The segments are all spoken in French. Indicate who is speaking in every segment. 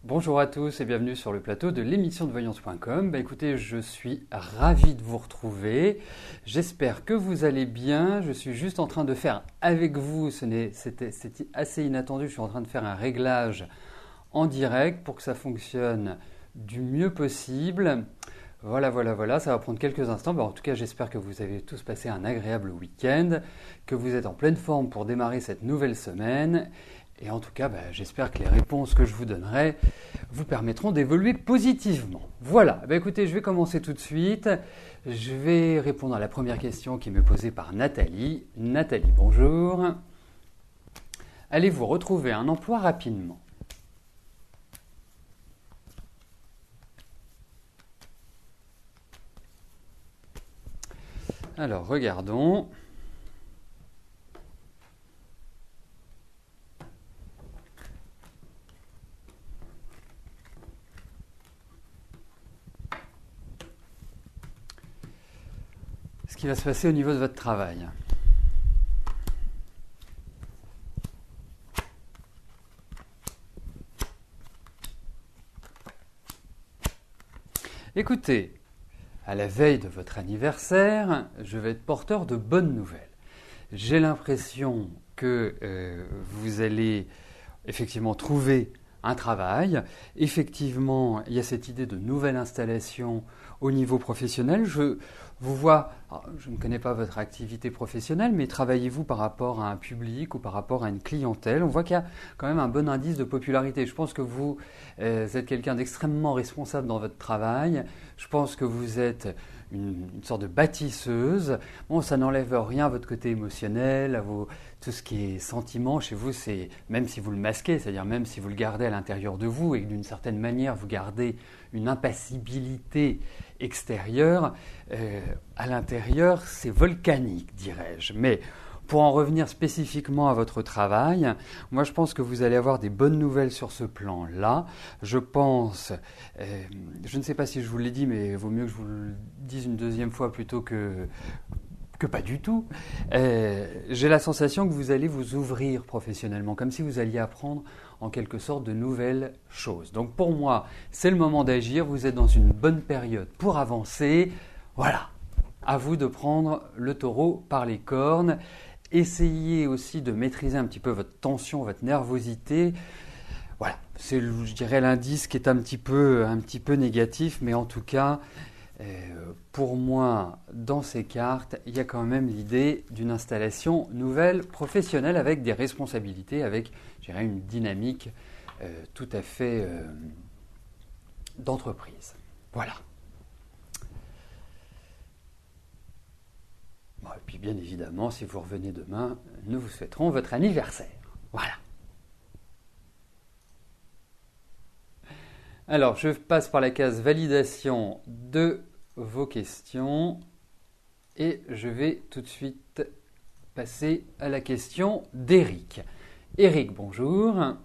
Speaker 1: Bonjour à tous et bienvenue sur le plateau de l'émission de voyance.com. Écoutez, je suis ravi de vous retrouver. J'espère que vous allez bien. Je suis juste en train de faire avec vous, c'était assez inattendu, je suis en train de faire un réglage en direct pour que ça fonctionne du mieux possible. Voilà, ça va prendre quelques instants. En tout cas, j'espère que vous avez tous passé un agréable week-end, que vous êtes en pleine forme pour démarrer cette nouvelle semaine. Et en tout cas, j'espère que les réponses que je vous donnerai vous permettront d'évoluer positivement. Voilà, écoutez, je vais commencer tout de suite. Je vais répondre à la première question qui m'est posée par Nathalie. Nathalie, bonjour. Allez-vous retrouver un emploi rapidement ? Alors, regardons. Ce qui va se passer au niveau de votre travail. Écoutez, à la veille de votre anniversaire, je vais être porteur de bonnes nouvelles. J'ai l'impression que vous allez effectivement trouver un travail. Effectivement, il y a cette idée de nouvelle installation au niveau professionnel. Je vous vois, je ne connais pas votre activité professionnelle, mais travaillez-vous par rapport à un public ou par rapport à une clientèle ? On voit qu'il y a quand même un bon indice de popularité. Je pense que vous êtes quelqu'un d'extrêmement responsable dans votre travail. Je pense que vous êtes une sorte de bâtisseuse. Bon, ça n'enlève rien à votre côté émotionnel, tout ce qui est sentiment chez vous, c'est même si vous le masquez, c'est-à-dire même si vous le gardez à l'intérieur de vous et que d'une certaine manière vous gardez une impassibilité extérieure, à l'intérieur c'est volcanique, dirais-je. Mais pour en revenir spécifiquement à votre travail, moi je pense que vous allez avoir des bonnes nouvelles sur ce plan-là. Je pense, je ne sais pas si je vous l'ai dit, mais il vaut mieux que je vous le dise une deuxième fois plutôt que pas du tout. J'ai la sensation que vous allez vous ouvrir professionnellement, comme si vous alliez apprendre en quelque sorte de nouvelles choses. Donc pour moi, c'est le moment d'agir, vous êtes dans une bonne période pour avancer. Voilà, à vous de prendre le taureau par les cornes. Essayez aussi de maîtriser un petit peu votre tension, votre nervosité. Voilà, c'est, je dirais, l'indice qui est un petit peu négatif, mais en tout cas, pour moi, dans ces cartes, il y a quand même l'idée d'une installation nouvelle professionnelle avec des responsabilités, avec, je dirais, une dynamique tout à fait d'entreprise. Voilà. Bon, et puis bien évidemment, si vous revenez demain, nous vous souhaiterons votre anniversaire. Voilà. Alors, je passe par la case validation de vos questions et je vais tout de suite passer à la question d'Éric. Éric, bonjour.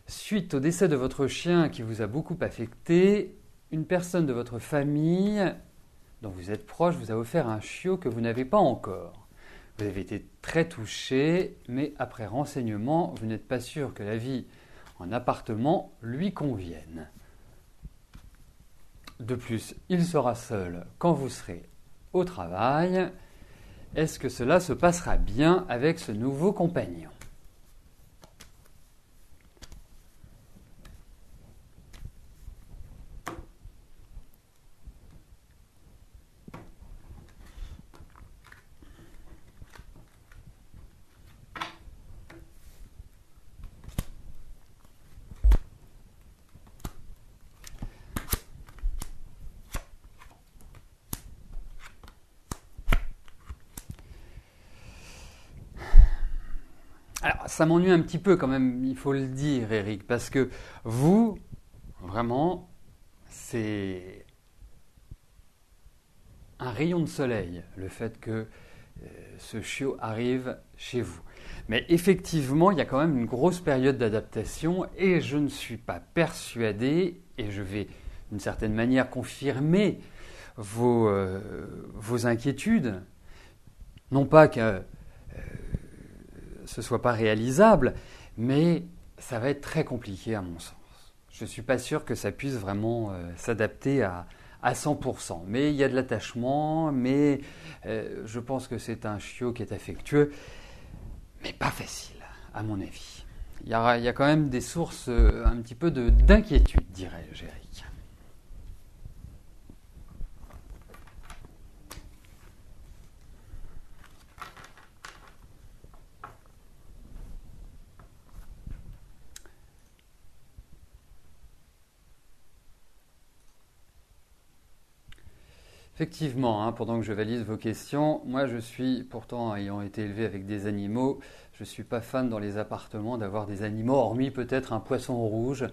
Speaker 1: Suite au décès de votre chien qui vous a beaucoup affecté, une personne de votre famille dont vous êtes proche vous a offert un chiot que vous n'avez pas encore. Vous avez été très touché, mais après renseignement, vous n'êtes pas sûr que la vie en appartement lui convienne. De plus, il sera seul quand vous serez au travail. Est-ce que cela se passera bien avec ce nouveau compagnon ? Alors, ça m'ennuie un petit peu quand même, il faut le dire, Eric, parce que vous, vraiment, c'est un rayon de soleil, le fait que ce chiot arrive chez vous. Mais effectivement, il y a quand même une grosse période d'adaptation et je ne suis pas persuadé, et je vais d'une certaine manière confirmer vos inquiétudes, non pas que ce ne soit pas réalisable, mais ça va être très compliqué à mon sens. je ne suis pas sûr que ça puisse vraiment s'adapter à 100%. Mais il y a de l'attachement, mais je pense que c'est un chiot qui est affectueux, mais pas facile, à mon avis. Il y a quand même des sources un petit peu d'inquiétude, dirais-je, Eric. Effectivement, hein, pendant que je valide vos questions, moi je suis, pourtant ayant été élevé avec des animaux, je ne suis pas fan dans les appartements d'avoir des animaux, hormis peut-être un poisson rouge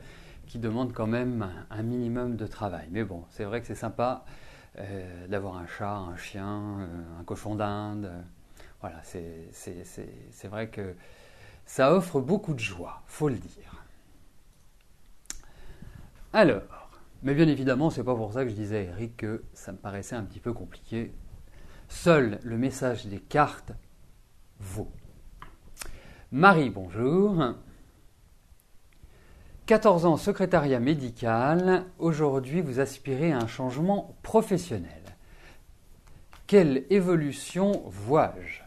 Speaker 1: qui demande quand même un minimum de travail. Mais bon, c'est vrai que c'est sympa d'avoir un chat, un chien, un cochon d'Inde. Voilà, c'est vrai que ça offre beaucoup de joie, faut le dire. Alors, mais bien évidemment, c'est pas pour ça que je disais à Eric que ça me paraissait un petit peu compliqué. Seul le message des cartes vaut. Marie, bonjour. 14 ans, secrétariat médical. Aujourd'hui, vous aspirez à un changement professionnel. Quelle évolution vois-je ?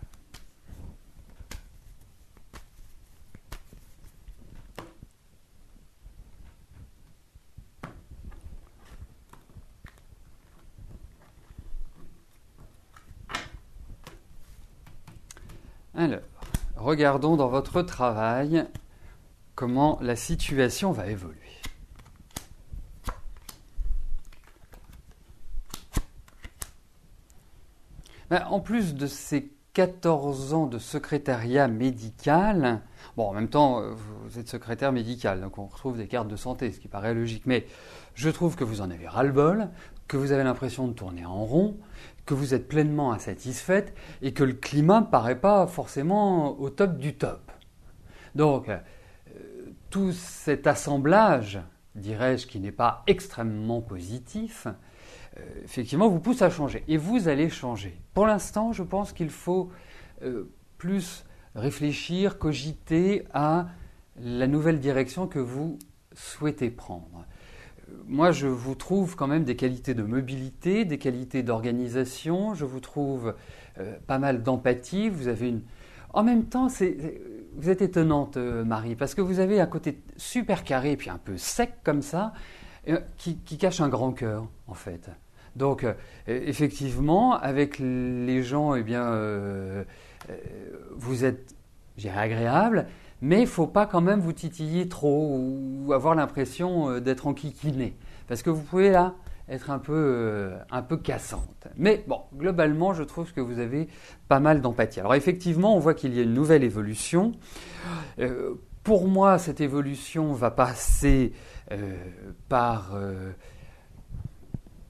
Speaker 1: Alors, regardons dans votre travail comment la situation va évoluer. En plus de ces 14 ans de secrétariat médical, bon, en même temps, vous êtes secrétaire médical, donc on retrouve des cartes de santé, ce qui paraît logique, mais je trouve que vous en avez ras-le-bol, que vous avez l'impression de tourner en rond, que vous êtes pleinement insatisfaite et que le climat ne paraît pas forcément au top du top. Donc, tout cet assemblage, dirais-je, qui n'est pas extrêmement positif, effectivement, vous pousse à changer. Et vous allez changer. Pour l'instant, je pense qu'il faut plus réfléchir, cogiter à la nouvelle direction que vous souhaitez prendre. Moi, je vous trouve quand même des qualités de mobilité, des qualités d'organisation. Je vous trouve pas mal d'empathie. Vous avez une... En même temps, vous êtes étonnante, Marie, parce que vous avez un côté super carré, puis un peu sec comme ça, qui cache un grand cœur, en fait. Donc, effectivement, avec les gens, eh bien, vous êtes, je dirais, agréable, mais il ne faut pas quand même vous titiller trop ou avoir l'impression d'être enquiquiné. Parce que vous pouvez là être un peu cassante. Mais bon, globalement, je trouve que vous avez pas mal d'empathie. Alors effectivement, on voit qu'il y a une nouvelle évolution. Pour moi, cette évolution va passer par...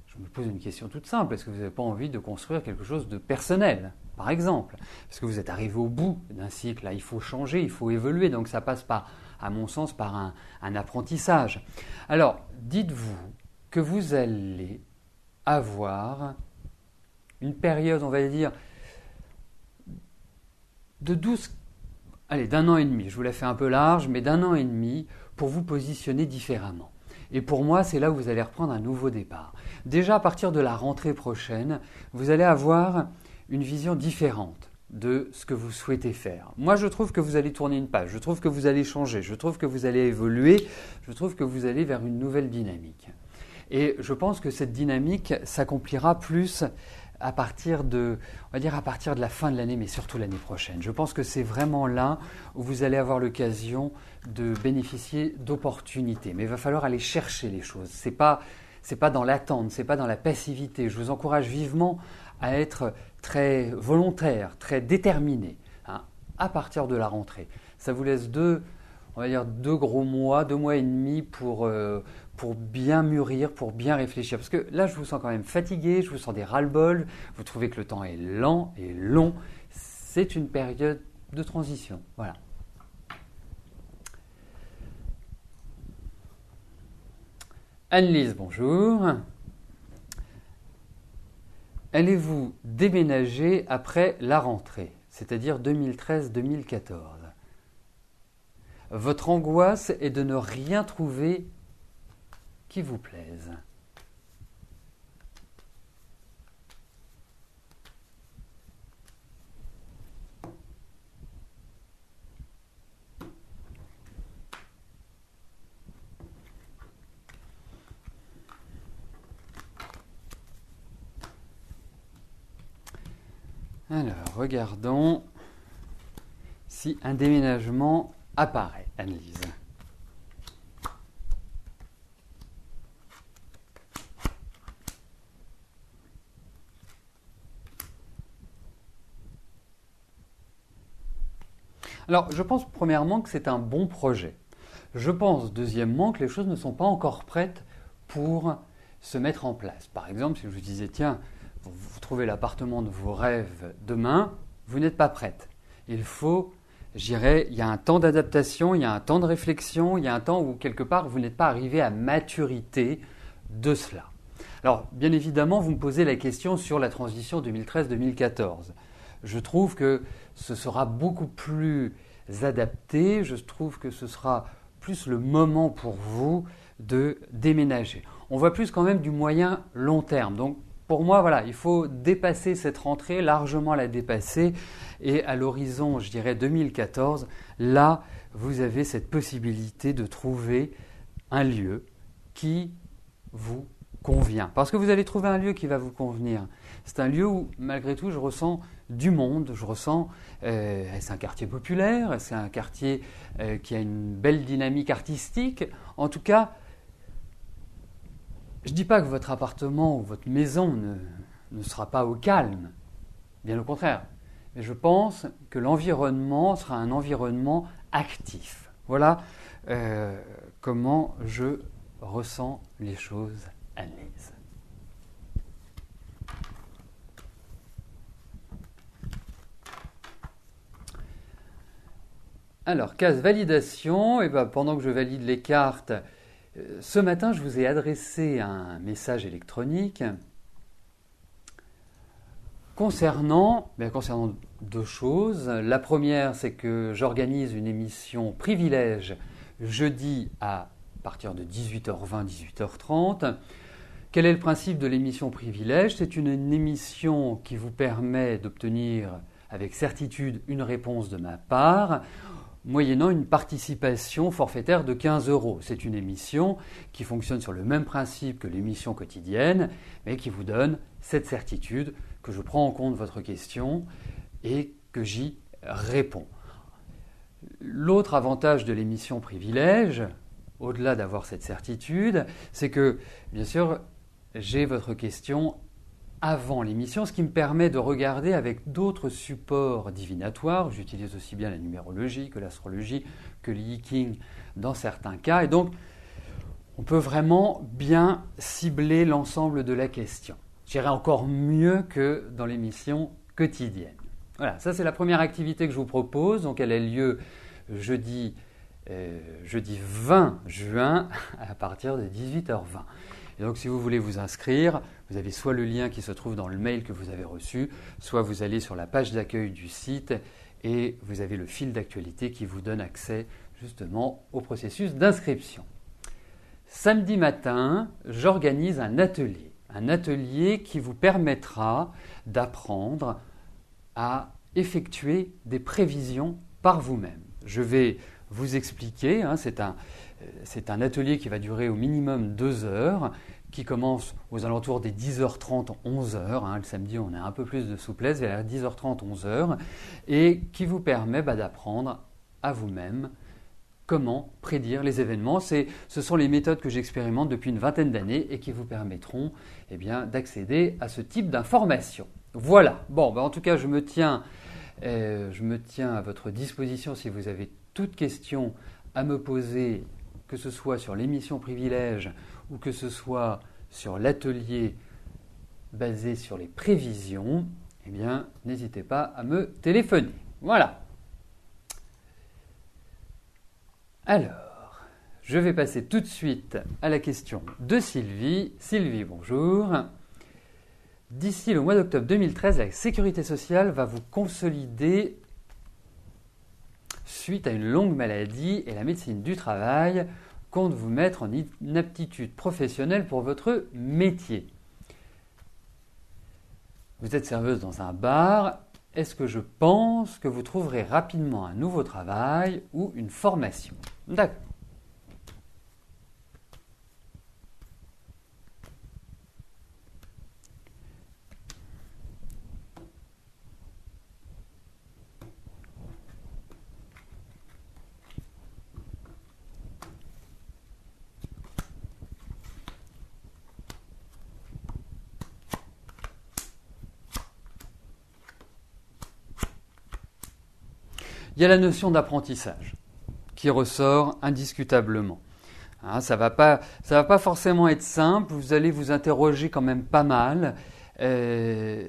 Speaker 1: je me pose une question toute simple. Est-ce que vous n'avez pas envie de construire quelque chose de personnel, par exemple? Parce que vous êtes arrivé au bout d'un cycle. Là, il faut changer, il faut évoluer. Donc ça passe par, à mon sens, par un apprentissage. Alors, dites-vous que vous allez avoir une période, on va dire, de 12, allez, d'un an et demi. Je vous la fais un peu large, mais d'un an et demi pour vous positionner différemment. Et pour moi, c'est là où vous allez reprendre un nouveau départ. Déjà, à partir de la rentrée prochaine, vous allez avoir une vision différente de ce que vous souhaitez faire. Moi, je trouve que vous allez tourner une page, je trouve que vous allez changer, je trouve que vous allez évoluer, je trouve que vous allez vers une nouvelle dynamique. Et je pense que cette dynamique s'accomplira plus à partir de, on va dire à partir de la fin de l'année, mais surtout l'année prochaine. Je pense que c'est vraiment là où vous allez avoir l'occasion de bénéficier d'opportunités. Mais il va falloir aller chercher les choses. C'est pas dans l'attente, c'est pas dans la passivité. Je vous encourage vivement à être très volontaire, très déterminé, hein, à partir de la rentrée. Ça vous laisse deux gros mois, 2 mois et demi pour bien mûrir, pour bien réfléchir. Parce que là, je vous sens quand même fatigué, je vous sens des ras-le-bol, vous trouvez que le temps est lent et long. C'est une période de transition. Voilà. Anne-Lise, bonjour. Allez-vous déménager après la rentrée, c'est-à-dire 2013-2014 ? Votre angoisse est de ne rien trouver qui vous plaisent. Alors, regardons si un déménagement apparaît, Anne-Lise. Alors, je pense premièrement que c'est un bon projet. Je pense deuxièmement que les choses ne sont pas encore prêtes pour se mettre en place. Par exemple, si je vous disais, tiens, vous trouvez l'appartement de vos rêves demain, vous n'êtes pas prête. Il faut, je dirais, il y a un temps d'adaptation, il y a un temps de réflexion, il y a un temps où quelque part vous n'êtes pas arrivé à maturité de cela. Alors, bien évidemment, vous me posez la question sur la transition 2013-2014. Je trouve que ce sera beaucoup plus adapté, je trouve que ce sera plus le moment pour vous de déménager. On voit plus quand même du moyen long terme. Donc, pour moi, voilà, il faut dépasser cette rentrée, largement la dépasser. Et à l'horizon, je dirais 2014, là, vous avez cette possibilité de trouver un lieu qui vous convient. Parce que vous allez trouver un lieu qui va vous convenir. C'est un lieu où, malgré tout, je ressens du monde, je ressens, c'est un quartier populaire, c'est un quartier qui a une belle dynamique artistique. En tout cas, je ne dis pas que votre appartement ou votre maison ne sera pas au calme, bien au contraire. Mais je pense que l'environnement sera un environnement actif. Voilà comment je ressens les choses, Anne-Lise. Alors, case validation, et ben, pendant que je valide les cartes, ce matin, je vous ai adressé un message électronique concernant deux choses. La première, c'est que j'organise une émission privilège jeudi à partir de 18h20, 18h30. Quel est le principe de l'émission privilège? C'est une émission qui vous permet d'obtenir avec certitude une réponse de ma part, moyennant une participation forfaitaire de 15 €. C'est une émission qui fonctionne sur le même principe que l'émission quotidienne, mais qui vous donne cette certitude que je prends en compte votre question et que j'y réponds. L'autre avantage de l'émission privilège, au-delà d'avoir cette certitude, c'est que, bien sûr, j'ai votre question avant l'émission, ce qui me permet de regarder avec d'autres supports divinatoires. J'utilise aussi bien la numérologie que l'astrologie, que le Yi-King dans certains cas. Et donc, on peut vraiment bien cibler l'ensemble de la question. J'irai encore mieux que dans l'émission quotidienne. Voilà, ça c'est la première activité que je vous propose. Donc, elle a lieu jeudi 20 juin à partir de 18h20. Et donc, si vous voulez vous inscrire, vous avez soit le lien qui se trouve dans le mail que vous avez reçu, soit vous allez sur la page d'accueil du site et vous avez le fil d'actualité qui vous donne accès justement au processus d'inscription. Samedi matin, j'organise un atelier qui vous permettra d'apprendre à effectuer des prévisions par vous-même. Je vais vous expliquer, c'est un atelier qui va durer au minimum 2 heures, qui commence aux alentours des 10h30, 11h. Le samedi, on a un peu plus de souplesse, vers 10h30, 11h, et qui vous permet d'apprendre à vous-même comment prédire les événements. Ce sont les méthodes que j'expérimente depuis une vingtaine d'années et qui vous permettront d'accéder à ce type d'informations. Voilà. Bon, en tout cas, je me tiens à votre disposition si vous avez toute question à me poser, que ce soit sur l'émission Privilège ou que ce soit sur l'atelier basé sur les prévisions, n'hésitez pas à me téléphoner. Voilà. Alors, je vais passer tout de suite à la question de Sylvie. Sylvie, bonjour. D'ici le mois d'octobre 2013, la Sécurité sociale va vous consolider suite à une longue maladie et la médecine du travail compte vous mettre en inaptitude professionnelle pour votre métier. Vous êtes serveuse dans un bar. Est-ce que je pense que vous trouverez rapidement un nouveau travail ou une formation? D'accord. Il y a la notion d'apprentissage qui ressort indiscutablement. Hein, ça va pas forcément être simple, vous allez vous interroger quand même pas mal. Je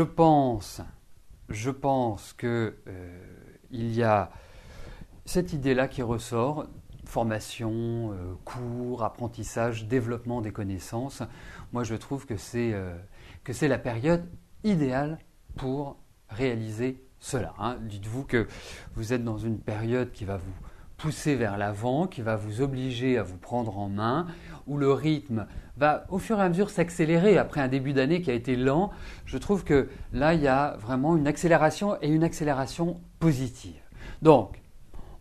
Speaker 1: pense que il y a cette idée-là qui ressort, formation, cours, apprentissage, développement des connaissances. Moi, je trouve que c'est la période idéale pour réaliser cela. Hein. Dites-vous que vous êtes dans une période qui va vous pousser vers l'avant, qui va vous obliger à vous prendre en main, où le rythme va au fur et à mesure s'accélérer après un début d'année qui a été lent. Je trouve que là, il y a vraiment une accélération et une accélération positive. Donc,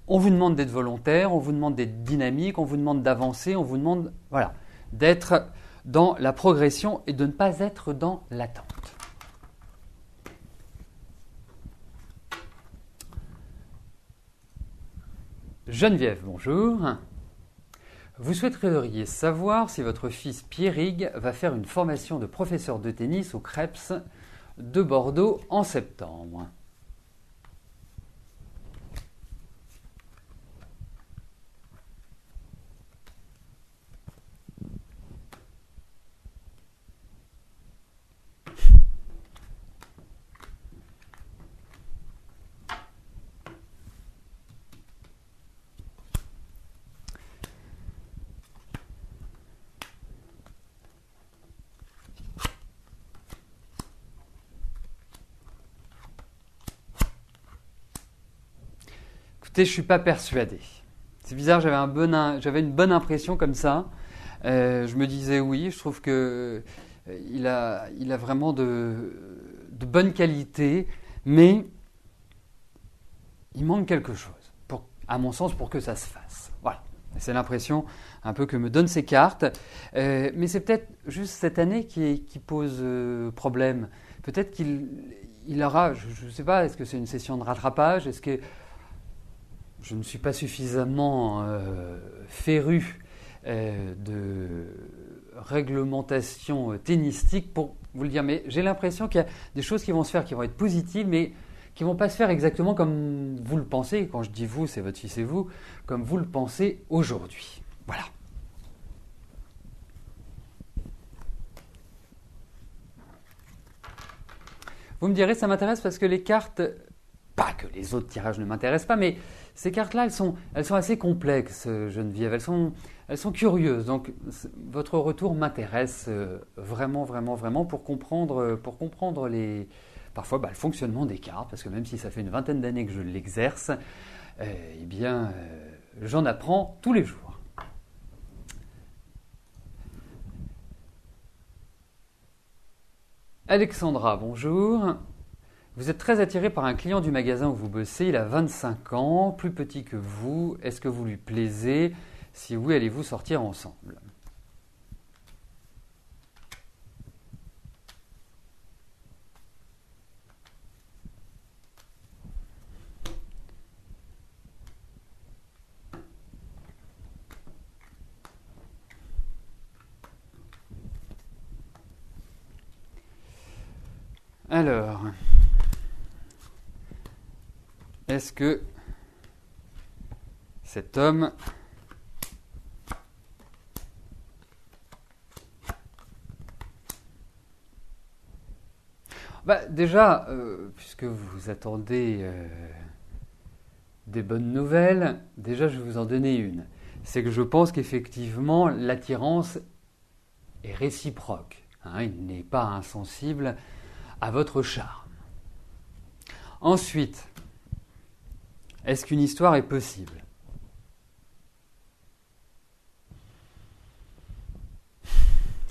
Speaker 1: on vous demande d'être volontaire, on vous demande d'être dynamique, on vous demande d'avancer, on vous demande d'être dans la progression et de ne pas être dans l'attente. Geneviève, bonjour. Vous souhaiteriez savoir si votre fils Pierrick va faire une formation de professeur de tennis au Krebs de Bordeaux en septembre. Écoutez, je ne suis pas persuadé. C'est bizarre, j'avais une bonne impression comme ça. Je me disais oui, je trouve que il a vraiment de bonnes qualités, mais il manque quelque chose, à mon sens, pour que ça se fasse. Voilà, c'est l'impression un peu que me donnent ces cartes. Mais c'est peut-être juste cette année qui pose problème. Peut-être qu'il aura, je ne sais pas, est-ce que c'est une session de rattrapage? Est-ce que je ne suis pas suffisamment féru de réglementation tennistique pour vous le dire, mais j'ai l'impression qu'il y a des choses qui vont se faire, qui vont être positives, mais qui ne vont pas se faire exactement comme vous le pensez. Quand je dis vous, c'est votre fils et vous, comme vous le pensez aujourd'hui. Voilà. Vous me direz, ça m'intéresse parce que les cartes, pas que les autres tirages ne m'intéressent pas, mais ces cartes-là, elles sont assez complexes, Geneviève. Elles sont curieuses. Donc, votre retour m'intéresse vraiment, vraiment, vraiment pour comprendre parfois le fonctionnement des cartes. Parce que même si ça fait une vingtaine d'années que je l'exerce, j'en apprends tous les jours. Alexandra, bonjour. Vous êtes très attiré par un client du magasin où vous bossez, il a 25 ans, plus petit que vous. Est-ce que vous lui plaisez? Si oui, allez-vous sortir ensemble? Alors, est-ce que cet homme déjà, puisque vous attendez des bonnes nouvelles, déjà je vais vous en donner une. C'est que je pense qu'effectivement l'attirance est réciproque. Hein, il n'est pas insensible à votre charme. Ensuite, est-ce qu'une histoire est possible?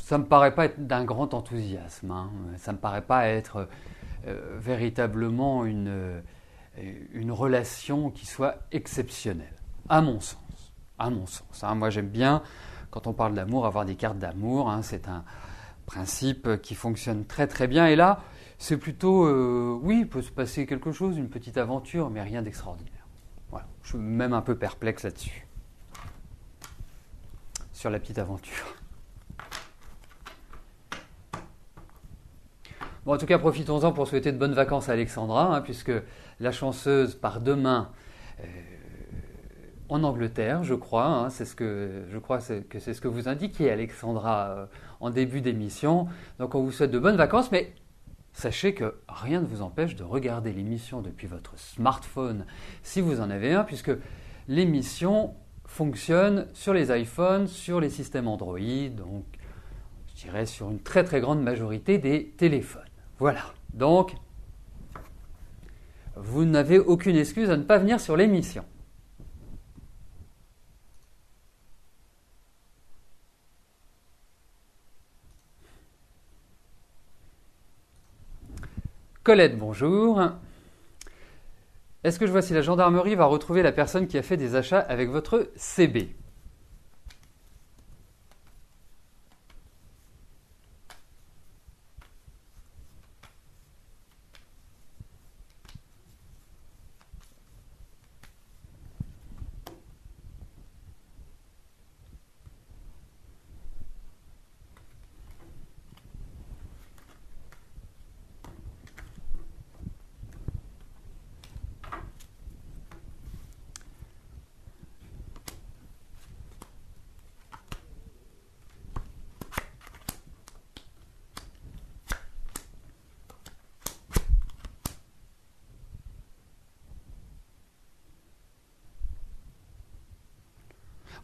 Speaker 1: ça ne me paraît pas être d'un grand enthousiasme, hein. Ça ne me paraît pas être véritablement une relation qui soit exceptionnelle, à mon sens. À mon sens, hein. Moi, j'aime bien, quand on parle d'amour, avoir des cartes d'amour, hein. C'est un principe qui fonctionne très très bien. Et là, c'est plutôt, oui, il peut se passer quelque chose, une petite aventure, mais rien d'extraordinaire. Voilà. Je suis même un peu perplexe là-dessus, sur la petite aventure. Bon, en tout cas, profitons-en pour souhaiter de bonnes vacances à Alexandra, hein, puisque la chanceuse part demain en Angleterre, je crois. Hein, je crois que c'est ce que vous indiquiez, Alexandra, en début d'émission. Donc, on vous souhaite de bonnes vacances, mais sachez que rien ne vous empêche de regarder l'émission depuis votre smartphone, si vous en avez un, puisque l'émission fonctionne sur les iPhones, sur les systèmes Android, donc je dirais sur une très très grande majorité des téléphones. Voilà, donc vous n'avez aucune excuse à ne pas venir sur l'émission. Colette, bonjour. Est-ce que je vois si la gendarmerie va retrouver la personne qui a fait des achats avec votre CB ?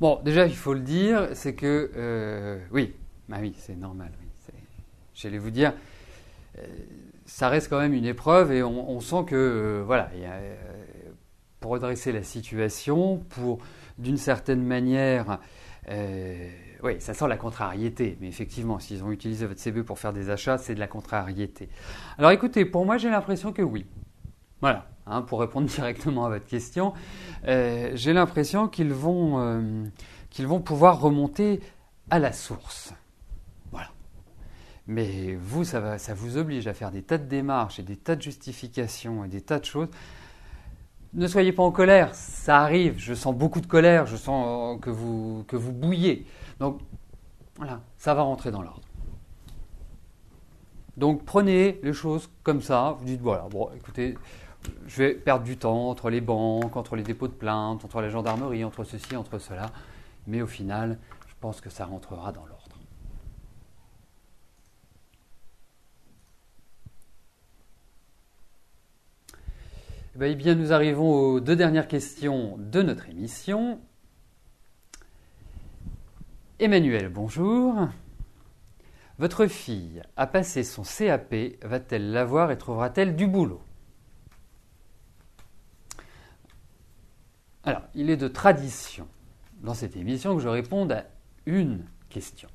Speaker 1: Bon, déjà, il faut le dire, c'est que, oui, bah oui, c'est normal. Oui, j'allais vous dire, ça reste quand même une épreuve et on sent que, voilà, pour redresser la situation, pour, d'une certaine manière, oui, ça sent la contrariété. Mais effectivement, s'ils ont utilisé votre CB pour faire des achats, c'est de la contrariété. Alors écoutez, pour moi, j'ai l'impression que oui. Voilà, hein, pour répondre directement à votre question, j'ai l'impression qu'ils vont pouvoir remonter à la source. Voilà. Mais vous, ça vous oblige à faire des tas de démarches et des tas de justifications et des tas de choses. Ne soyez pas en colère, ça arrive, je sens beaucoup de colère, je sens que vous bouillez. Donc, voilà, ça va rentrer dans l'ordre. Donc, prenez les choses comme ça, vous dites, voilà, bon, écoutez, je vais perdre du temps entre les banques, entre les dépôts de plainte, entre la gendarmerie, entre ceci, entre cela. Mais au final, je pense que ça rentrera dans l'ordre. Eh bien, nous arrivons aux deux dernières questions de notre émission. Emmanuel, bonjour. Votre fille a passé son CAP, va-t-elle l'avoir et trouvera-t-elle du boulot ? Alors, il est de tradition dans cette émission que je réponde à une question.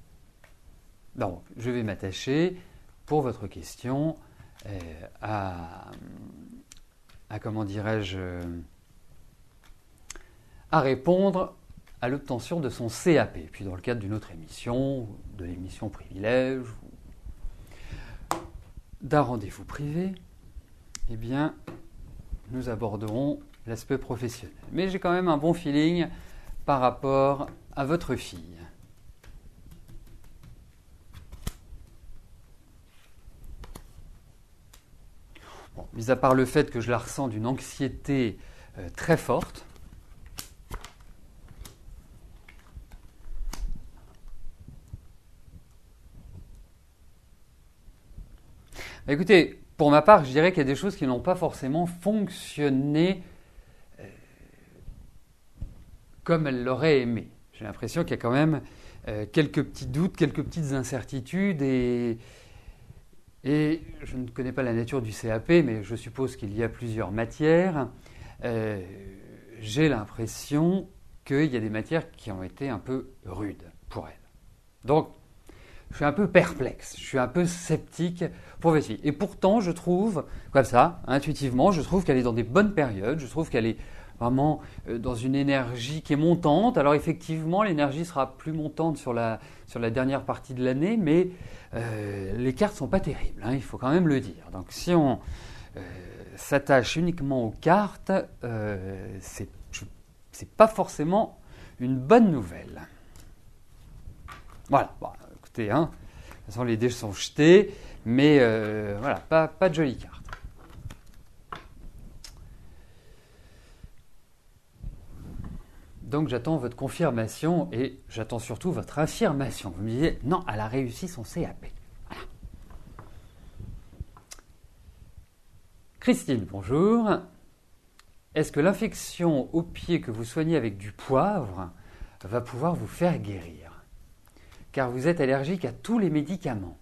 Speaker 1: Donc, je vais m'attacher pour votre question à comment dirais-je, à répondre à l'obtention de son CAP. Puis dans le cadre d'une autre émission, de l'émission Privilège, d'un rendez-vous privé, eh bien, nous aborderons l'aspect professionnel. Mais j'ai quand même un bon feeling par rapport à votre fille. Bon, mis à part le fait que je la ressens d'une anxiété très forte, écoutez, pour ma part, je dirais qu'il y a des choses qui n'ont pas forcément fonctionné comme elle l'aurait aimé. J'ai l'impression qu'il y a quand même quelques petits doutes, quelques petites incertitudes et je ne connais pas la nature du CAP, mais je suppose qu'il y a plusieurs matières. J'ai l'impression qu'il y a des matières qui ont été un peu rudes pour elle. Donc, je suis un peu perplexe, je suis un peu sceptique pour votre fille. Et pourtant, je trouve, comme ça, intuitivement, je trouve qu'elle est dans des bonnes périodes, je trouve qu'elle est vraiment dans une énergie qui est montante. Alors effectivement, l'énergie sera plus montante sur la dernière partie de l'année, mais les cartes ne sont pas terribles, hein, il faut quand même le dire. Donc si on s'attache uniquement aux cartes, c'est pas forcément une bonne nouvelle. Voilà, bon, écoutez, hein, de toute façon les dés sont jetés, mais voilà, pas de jolies cartes. Donc j'attends votre confirmation et j'attends surtout votre affirmation. Vous me disiez, non, elle a réussi son CAP. Voilà. Christine, bonjour. Est-ce que l'infection au pied que vous soignez avec du poivre va pouvoir vous faire guérir? Car vous êtes allergique à tous les médicaments.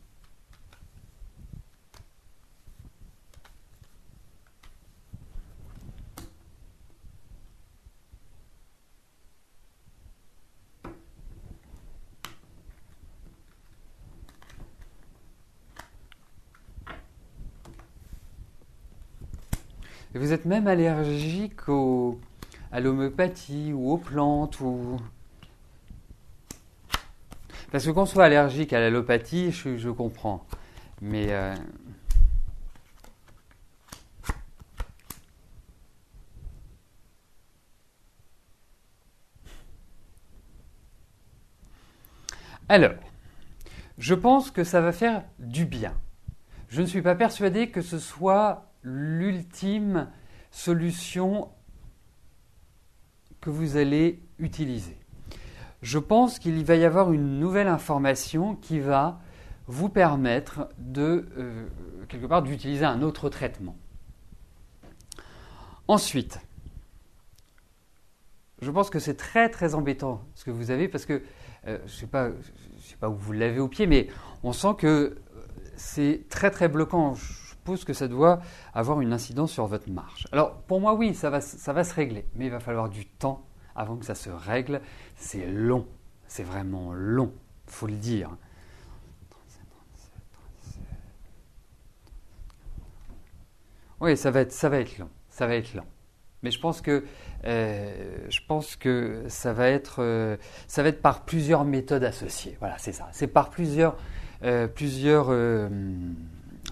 Speaker 1: Et vous êtes même allergique à l'homéopathie ou aux plantes ou... Parce que qu'on soit allergique à l'allopathie, je comprends. Mais... Alors, je pense que ça va faire du bien. Je ne suis pas persuadé que ce soit l'ultime solution que vous allez utiliser. Je pense qu'il va y avoir une nouvelle information qui va vous permettre de, quelque part, d'utiliser un autre traitement. Ensuite, je pense que c'est très très embêtant ce que vous avez parce que, je ne sais pas où vous l'avez au pied, mais on sent que c'est très très bloquant. Je suppose que ça doit avoir une incidence sur votre marche. Alors pour moi oui, ça va se régler, mais il va falloir du temps avant que ça se règle. C'est long, c'est vraiment long, il faut le dire. Oui, ça va être long, ça va être long. Mais je pense que ça va être par plusieurs méthodes associées. Voilà, c'est ça. C'est par plusieurs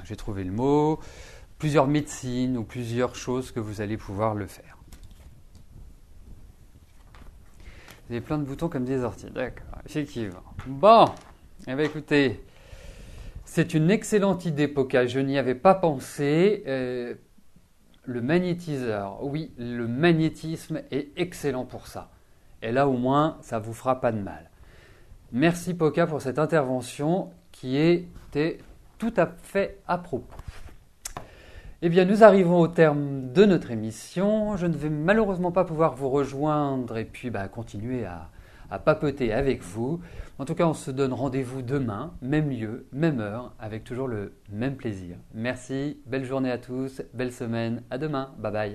Speaker 1: j'ai trouvé le mot, plusieurs médecines ou plusieurs choses que vous allez pouvoir le faire. Vous avez plein de boutons comme des orties. D'accord, effectivement. Bon, eh bien écoutez, c'est une excellente idée, Poca. Je n'y avais pas pensé. Le magnétiseur, oui, le magnétisme est excellent pour ça. Et là, au moins, ça ne vous fera pas de mal. Merci, Poca, pour cette intervention qui était tout à fait à propos. Eh bien, nous arrivons au terme de notre émission. Je ne vais malheureusement pas pouvoir vous rejoindre et puis continuer à papoter avec vous. En tout cas, on se donne rendez-vous demain, même lieu, même heure, avec toujours le même plaisir. Merci, belle journée à tous, belle semaine, à demain, bye bye.